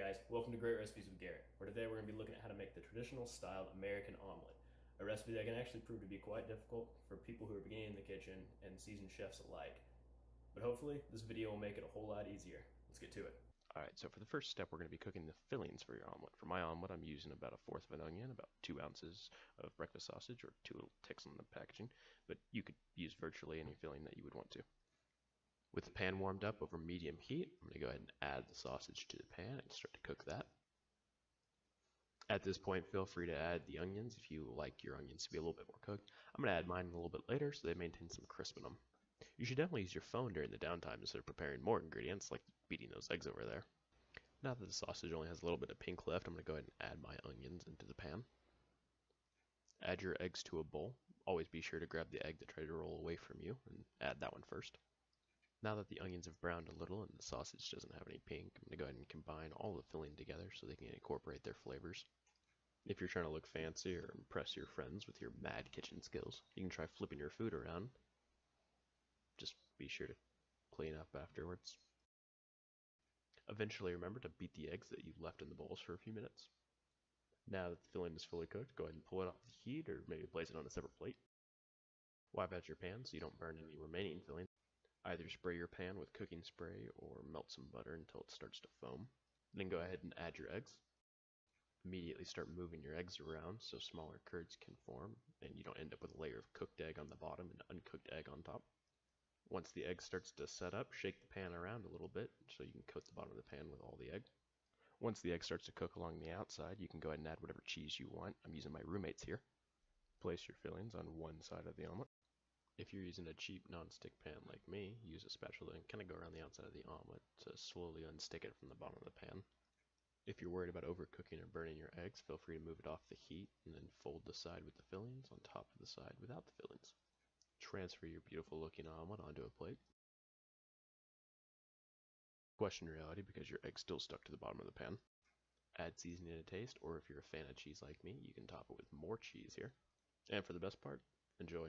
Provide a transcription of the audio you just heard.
guys, welcome to Great Recipes with Garrett, where today we're going to be looking at how to make the traditional style American omelet, a recipe that can actually prove to be quite difficult for people who are beginning in the kitchen and seasoned chefs alike. But hopefully this video will make it a whole lot easier. Let's get to it. Alright, so for the first step we're going to be cooking the fillings for your omelet. For my omelet I'm using about 1/4 of an onion, about 2 ounces of breakfast sausage, or 2 little ticks on the packaging, but you could use virtually any filling that you would want to. With the pan warmed up over medium heat, I'm going to go ahead and add the sausage to the pan and start to cook that. At this point, feel free to add the onions if you like your onions to be a little bit more cooked. I'm going to add mine a little bit later so they maintain some crisp in them. You should definitely use your phone during the downtime instead of preparing more ingredients like beating those eggs over there. Now that the sausage only has a little bit of pink left, I'm going to go ahead and add my onions into the pan. Add your eggs to a bowl. Always be sure to grab the egg that tried to roll away from you and add that one first. Now that the onions have browned a little and the sausage doesn't have any pink, I'm going to go ahead and combine all the filling together so they can incorporate their flavors. If you're trying to look fancy or impress your friends with your mad kitchen skills, you can try flipping your food around. Just be sure to clean up afterwards. Eventually remember to beat the eggs that you left in the bowls for a few minutes. Now that the filling is fully cooked, go ahead and pull it off the heat or maybe place it on a separate plate. Wipe out your pan so you don't burn any remaining filling. Either spray your pan with cooking spray or melt some butter until it starts to foam. Then go ahead and add your eggs. Immediately start moving your eggs around so smaller curds can form and you don't end up with a layer of cooked egg on the bottom and uncooked egg on top. Once the egg starts to set up, shake the pan around a little bit so you can coat the bottom of the pan with all the egg. Once the egg starts to cook along the outside, you can go ahead and add whatever cheese you want. I'm using my roommate's here. Place your fillings on one side of the omelet. If you're using a cheap non-stick pan like me, use a spatula and kind of go around the outside of the omelet to slowly unstick it from the bottom of the pan. If you're worried about overcooking or burning your eggs, feel free to move it off the heat and then fold the side with the fillings on top of the side without the fillings. Transfer your beautiful looking omelet onto a plate. Question reality because your egg's still stuck to the bottom of the pan. Add seasoning to taste, or if you're a fan of cheese like me, you can top it with more cheese here. And for the best part, enjoy.